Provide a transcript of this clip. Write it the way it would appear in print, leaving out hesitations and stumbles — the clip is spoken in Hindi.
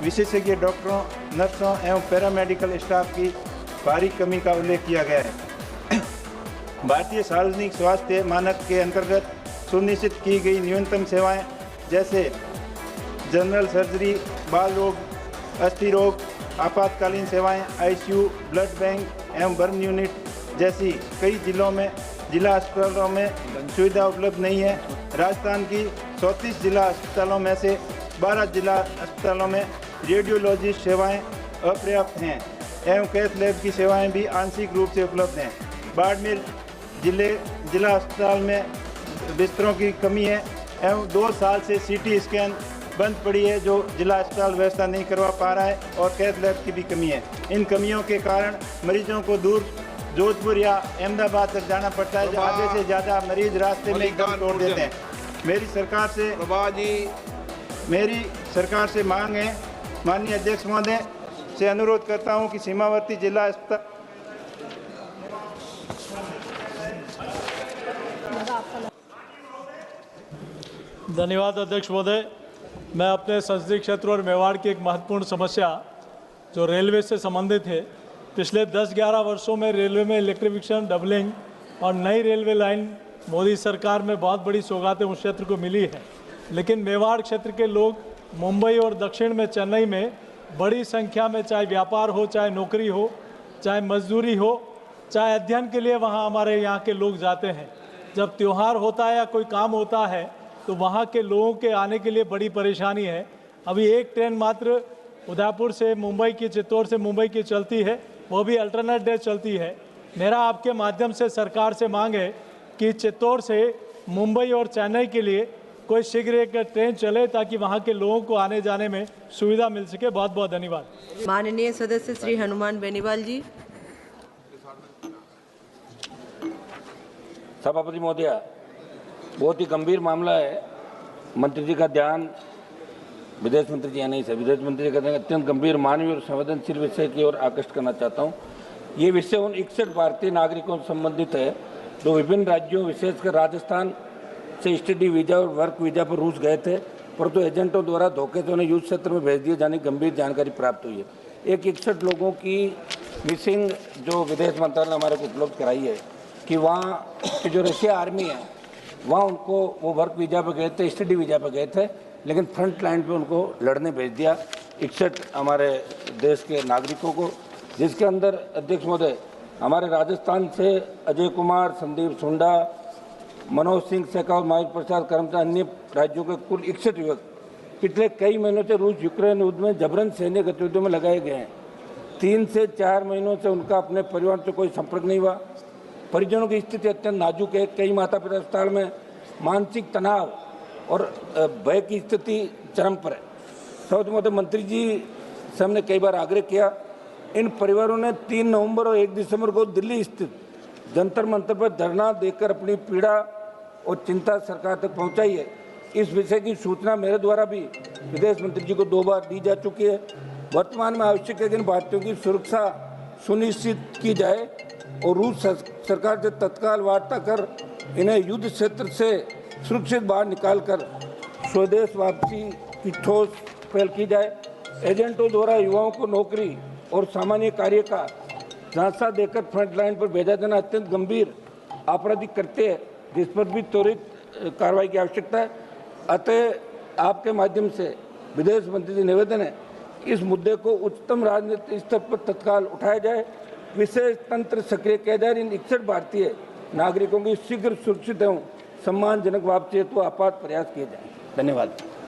विशेषज्ञ डॉक्टरों, नर्सों एवं पैरामेडिकल स्टाफ की भारी कमी का उल्लेख किया गया है। भारतीय सार्वजनिक स्वास्थ्य मानक के अंतर्गत सुनिश्चित की गई न्यूनतम सेवाएं जैसे जनरल सर्जरी, बाल रोग, अस्थि रोग, आपातकालीन सेवाएं, आईसीयू, ब्लड बैंक एवं बर्न यूनिट जैसी कई जिलों में जिला अस्पतालों में सुविधा उपलब्ध नहीं है। राजस्थान की 34 जिला अस्पतालों में से 12 जिला अस्पतालों में रेडियोलॉजिस्ट सेवाएं अपर्याप्त हैं एवं कैथ लैब की सेवाएं भी आंशिक रूप से उपलब्ध हैं। बाड़मेर जिला अस्पताल में बिस्तरों की कमी है एवं 2 साल से सीटी स्कैन बंद पड़ी है जो जिला अस्पताल व्यवस्था नहीं करवा पा रहा है और कैथ लैब की भी कमी है। इन कमियों के कारण मरीजों को दूर जोधपुर या अहमदाबाद तक जाना पड़ता है। आधे से ज़्यादा मरीज रास्ते में दम तोड़ देते हैं। मेरी सरकार से मांग है, माननीय अध्यक्ष महोदय से अनुरोध करता हूं कि सीमावर्ती जिला अस्पताल धन्यवाद अध्यक्ष महोदय। मैं अपने संसदीय क्षेत्र और मेवाड़ की एक महत्वपूर्ण समस्या जो रेलवे से संबंधित है, पिछले 10-11 वर्षों में रेलवे में इलेक्ट्रिफिकेशन, डबलिंग और नई रेलवे लाइन मोदी सरकार में बहुत बड़ी सौगातें उस क्षेत्र को मिली है। लेकिन मेवाड़ क्षेत्र के लोग मुंबई और दक्षिण में चेन्नई में बड़ी संख्या में, चाहे व्यापार हो, चाहे नौकरी हो, चाहे मजदूरी हो, चाहे अध्ययन के लिए वहाँ हमारे यहाँ के लोग जाते हैं। जब त्यौहार होता है या कोई काम होता है तो वहाँ के लोगों के आने के लिए बड़ी परेशानी है। अभी एक ट्रेन मात्र उदयपुर से मुंबई की, चित्तौड़ से मुंबई की चलती है, वो भी अल्टरनेट डे चलती है। मेरा आपके माध्यम से सरकार से मांग है कि चित्तौड़ से मुंबई और चेन्नई के लिए कोई शीघ्र एक ट्रेन चले ताकि वहाँ के लोगों को आने जाने में सुविधा मिल सके। बहुत बहुत धन्यवाद। माननीय सदस्य श्री हनुमान बेनीवाल जी। सभापति महोदया, बहुत ही गंभीर मामला है। मंत्री जी का ध्यान, विदेश मंत्री जी नहीं सर, विदेश मंत्री जी का ध्यान अत्यंत गंभीर, मानवीय और संवेदनशील विषय की ओर आकृष्ट करना चाहता हूँ। ये विषय उन 61 भारतीय नागरिकों से संबंधित है जो विभिन्न राज्यों, विशेषकर राजस्थान से स्टडी वीजा और वर्क वीजा पर रूस गए थे, परंतु एजेंटों द्वारा धोखे से उन्हें युद्ध क्षेत्र में भेज दिए जाने की गंभीर जानकारी प्राप्त हुई है। एक 61 लोगों की मिसिंग जो विदेश मंत्रालय ने हमारे को उपलब्ध कराई है कि वहाँ की जो रशिया आर्मी है वहाँ उनको वो वर्क वीजा पर गए थे, स्टडी वीजा पर गए थे, लेकिन फ्रंट लाइन पे उनको लड़ने भेज दिया 61 हमारे देश के नागरिकों को, जिसके अंदर अध्यक्ष महोदय हमारे राजस्थान से अजय कुमार, संदीप सुंडा, मनोज सिंह शेखावत, महावीर प्रसाद कर्मचारी, अन्य राज्यों के कुल 61 युवक पिछले कई महीनों से रूस यूक्रेन युद्ध में जबरन सैन्य गतिविधियों में लगाए गए हैं। 3 से 4 महीनों से उनका अपने परिवार से कोई संपर्क नहीं हुआ। परिजनों की स्थिति अत्यंत नाजुक है। कई माता पिता अस्पताल में, मानसिक तनाव और भय की स्थिति चरम पर है। सभापति महोदय, मंत्री जी से हमने कई बार आग्रह किया। इन परिवारों ने 3 नवंबर और 1 दिसंबर को दिल्ली स्थित जंतर मंतर पर धरना देकर अपनी पीड़ा और चिंता सरकार तक पहुंचाई है। इस विषय की सूचना मेरे द्वारा भी विदेश मंत्री जी को 2 बार दी जा चुकी है। वर्तमान में आवश्यक है कि इन भारतीयों की सुरक्षा सुनिश्चित की जाए और रूस सरकार से तत्काल वार्ता कर इन्हें युद्ध क्षेत्र से सुरक्षित बाहर निकालकर स्वदेश वापसी की ठोस पहल की जाए। एजेंटों द्वारा युवाओं को नौकरी और सामान्य कार्य का झांसा देकर फ्रंट लाइन पर भेजा जाना अत्यंत गंभीर आपराधिक कृत्य है, जिस पर भी त्वरित कार्रवाई की आवश्यकता है। अतः आपके माध्यम से विदेश मंत्री जी निवेदन है इस मुद्दे को उच्चतम राजनीतिक स्तर पर तत्काल उठाया जाए, विशेष तंत्र सक्रिय किया जाए। इन 61 भारतीय नागरिकों की शीघ्र सुरक्षित एवं सम्मानजनक वापसी हेतु आपात प्रयास किए जाए। धन्यवाद।